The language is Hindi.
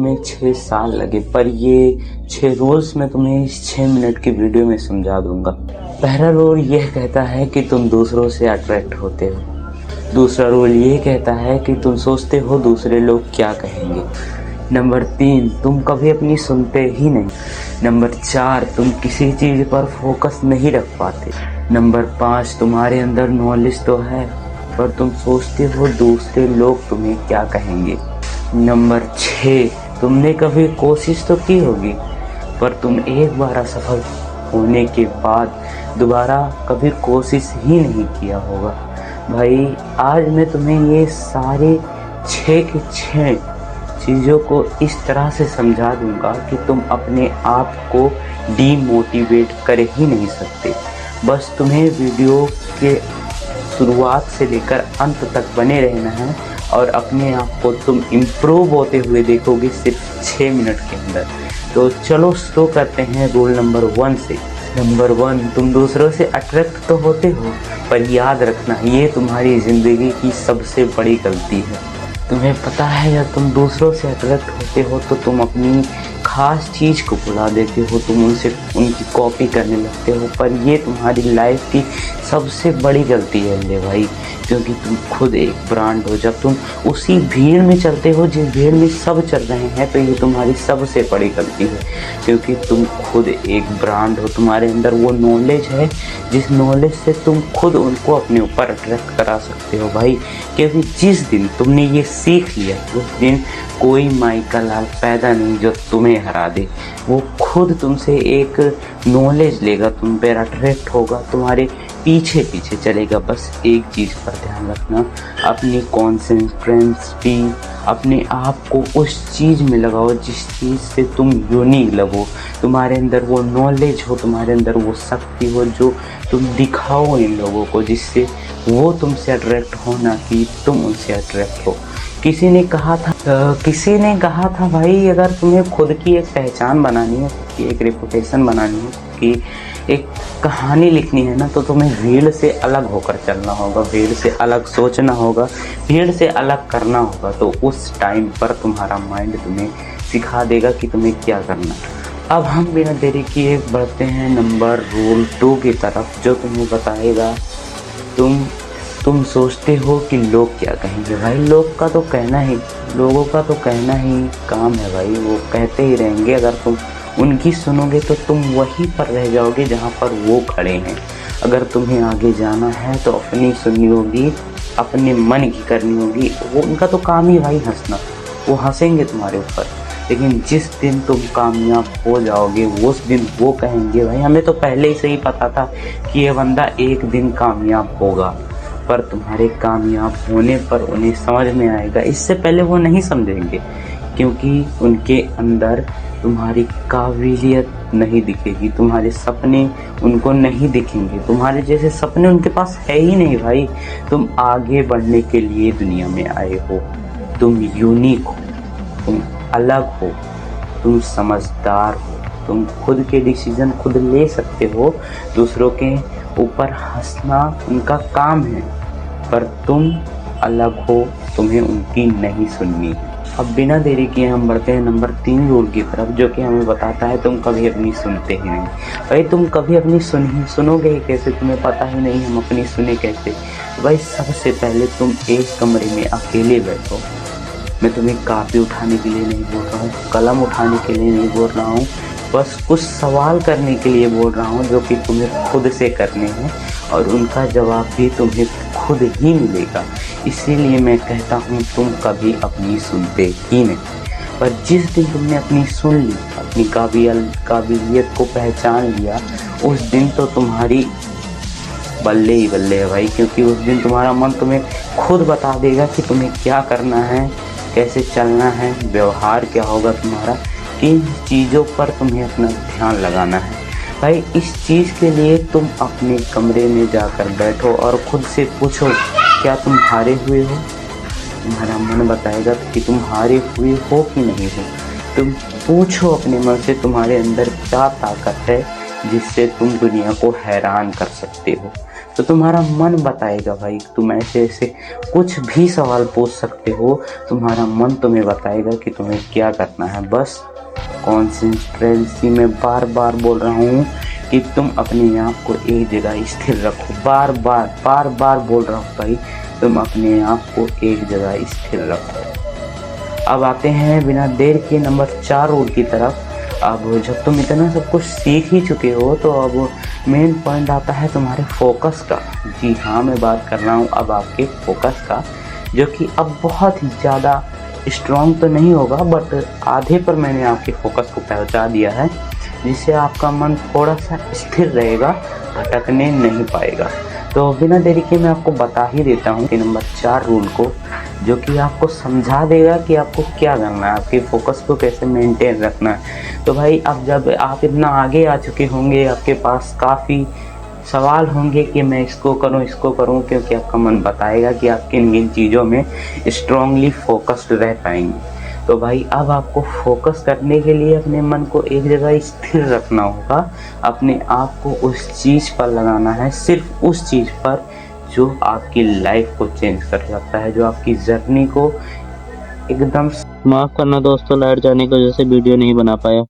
तुम्हें 6 साल लगे, पर ये 6 रूल्स मैं तुम्हें इस 6 मिनट की वीडियो में समझा दूंगा। पहला रूल यह कहता है कि तुम दूसरों से अट्रैक्ट होते हो। दूसरा रूल ये कहता है कि तुम सोचते हो दूसरे लोग क्या कहेंगे। नंबर 3, तुम कभी अपनी सुनते ही नहीं। नंबर 4, तुम किसी चीज़ पर फोकस नहीं रख पाते। नंबर 5, तुम्हारे अंदर नॉलेज तो है पर तुम सोचते हो दूसरे लोग तुम्हें क्या कहेंगे। नंबर 6, तुमने कभी कोशिश तो की होगी पर तुम एक बार असफल होने के बाद दोबारा कभी कोशिश ही नहीं किया होगा। भाई आज मैं तुम्हें ये सारे 6 के 6 चीज़ों को इस तरह से समझा दूंगा कि तुम अपने आप को डीमोटिवेट कर ही नहीं सकते। बस तुम्हें वीडियो के शुरुआत से लेकर अंत तक बने रहना है और अपने आप को तुम इम्प्रूव होते हुए देखोगे सिर्फ 6 मिनट के अंदर। तो चलो शुरू करते हैं रूल नंबर 1 से। नंबर 1, तुम दूसरों से अट्रैक्ट तो होते हो पर याद रखना ये तुम्हारी ज़िंदगी की सबसे बड़ी गलती है। तुम्हें पता है जब तुम दूसरों से अट्रैक्ट होते हो तो तुम अपनी ख़ास चीज़ को भुला देते हो, तुम उनकी कॉपी करने लगते हो, पर ये तुम्हारी लाइफ की सबसे बड़ी गलती है ले भाई, क्योंकि तुम खुद एक ब्रांड हो। जब तुम उसी भीड़ में चलते हो जिस भीड़ में सब चल रहे हैं तो ये तुम्हारी सबसे बड़ी गलती है, क्योंकि तुम खुद एक ब्रांड हो। तुम्हारे अंदर वो नॉलेज है जिस नॉलेज से तुम खुद उनको अपने ऊपर अट्रैक्ट करा सकते हो भाई, क्योंकि जिस दिन तुमने ये सीख लिया उस दिन कोई माइका लाल पैदा नहीं जो तुम्हें हरा दे। वो खुद तुमसे एक नॉलेज लेगा, तुम पर अट्रैक्ट होगा, तुम्हारे पीछे पीछे चलेगा। बस एक चीज़ पर ध्यान रखना, अपनी कॉन्सेंट्रेंसी अपने आप को उस चीज़ में लगाओ जिस चीज़ से तुम यूनिक लगो, तुम्हारे अंदर वो नॉलेज हो, तुम्हारे अंदर वो शक्ति हो जो तुम दिखाओ इन लोगों को, जिससे वो तुमसे अट्रैक्ट हो ना कि तुम उनसे अट्रैक्ट हो। किसी ने कहा था भाई अगर तुम्हें खुद की एक पहचान बनानी है, कि एक रेपुटेशन बनानी है, कि एक कहानी लिखनी है ना, तो तुम्हें भीड़ से अलग होकर चलना होगा, भीड़ से अलग सोचना होगा, भीड़ से अलग करना होगा। तो उस टाइम पर तुम्हारा माइंड तुम्हें सिखा देगा कि तुम्हें क्या करना। अब हम बिना देरी किए बढ़ते हैं नंबर रूल 2 की तरफ, जो तुम्हें बताएगा तुम सोचते हो कि लोग क्या कहेंगे। भाई लोगों का तो कहना ही काम है भाई, वो कहते ही रहेंगे। अगर तुम उनकी सुनोगे तो तुम वहीं पर रह जाओगे जहाँ पर वो खड़े हैं। अगर तुम्हें आगे जाना है तो अपनी सुननी होगी, अपने मन की करनी होगी। वो उनका तो काम ही भाई हंसना, वो हंसेंगे तुम्हारे ऊपर, लेकिन जिस दिन तुम कामयाब हो जाओगे उस दिन वो कहेंगे भाई हमें तो पहले से ही पता था कि ये बंदा एक दिन कामयाब होगा। पर तुम्हारे कामयाब होने पर उन्हें समझ में आएगा, इससे पहले वो नहीं समझेंगे, क्योंकि उनके अंदर तुम्हारी काबिलियत नहीं दिखेगी, तुम्हारे सपने उनको नहीं दिखेंगे, तुम्हारे जैसे सपने उनके पास है ही नहीं भाई। तुम आगे बढ़ने के लिए दुनिया में आए हो, तुम यूनिक हो, तुम अलग हो, तुम समझदार हो, तुम खुद के डिसीजन खुद ले सकते हो। दूसरों के ऊपर हंसना उनका काम है, पर तुम अलग हो, तुम्हें उनकी नहीं सुननी। अब बिना देरी किए हम बढ़ते हैं नंबर 3 रूल की तरफ, जो कि हमें बताता है तुम कभी अपनी सुनते ही नहीं। भाई तुम कभी अपनी सुनोगे ही कैसे, तुम्हें पता ही नहीं हम अपनी सुने कैसे। भाई सबसे पहले तुम एक कमरे में अकेले बैठो। मैं तुम्हें कापी उठाने के लिए नहीं बोल रहा हूँ, कलम उठाने के लिए नहीं बोल रहा हूँ, बस कुछ सवाल करने के लिए बोल रहा हूँ जो कि तुम्हें खुद से करने हैं और उनका जवाब भी तुम्हें खुद ही मिलेगा। इसीलिए मैं कहता हूँ तुम कभी अपनी सुनते ही नहीं। पर जिस दिन तुमने अपनी सुन ली, अपनी काबिलियत को पहचान लिया, उस दिन तो तुम्हारी बल्ले ही बल्ले है भाई, क्योंकि उस दिन तुम्हारा मन तुम्हें खुद बता देगा कि तुम्हें क्या करना है, कैसे चलना है, व्यवहार क्या होगा तुम्हारा, किन चीज़ों पर तुम्हें अपना ध्यान लगाना है। भाई इस चीज़ के लिए तुम अपने कमरे में जाकर बैठो और खुद से पूछो क्या तुम हारे हुए हो। तुम्हारा मन बताएगा कि तुम हारे हुए हो कि नहीं हो। तुम पूछो अपने मन से तुम्हारे अंदर क्या ताकत है जिससे तुम दुनिया को हैरान कर सकते हो। तो तुम्हारा मन बताएगा भाई। तुम ऐसे ऐसे कुछ भी सवाल पूछ सकते हो, तुम्हारा मन तुम्हें बताएगा कि तुम्हें क्या करना है। बस कॉन्सेंट्रेंसी में बार बार बोल रहा हूँ कि तुम अपने आप को एक जगह स्थिर रखो। बार बार बोल रहा हूँ भाई, तुम अपने आप को एक जगह स्थिर रखो। अब आते हैं बिना देर के नंबर 4 रूल की तरफ। अब जब तुम इतना सब कुछ सीख ही चुके हो तो अब मेन पॉइंट आता है तुम्हारे फोकस का। जी हाँ, मैं बात कर रहा हूँ अब आपके फोकस का, जो कि अब बहुत ही ज़्यादा स्ट्रॉन्ग तो नहीं होगा, बट आधे पर मैंने आपके फोकस को पहुँचा दिया है, जिससे आपका मन थोड़ा सा स्थिर रहेगा, भटकने नहीं पाएगा। तो बिना देरी के मैं आपको बता ही देता हूँ कि नंबर 4 रूल को, जो कि आपको समझा देगा कि आपको क्या करना है, आपके फोकस को कैसे मेंटेन रखना है। तो भाई अब जब आप इतना आगे आ चुके होंगे, आपके पास काफ़ी सवाल होंगे कि मैं इसको करूं, क्योंकि आपका मन बताएगा कि आप किन किन चीज़ों में स्ट्रांगली फोकस्ड रह पाएंगे। तो भाई अब आपको फोकस करने के लिए अपने मन को एक जगह स्थिर रखना होगा। अपने आप को उस चीज़ पर लगाना है, सिर्फ उस चीज़ पर जो आपकी लाइफ को चेंज कर सकता है, जो आपकी जर्नी को एकदम। माफ करना दोस्तों, लाइट जाने की वजह से वीडियो नहीं बना पाया।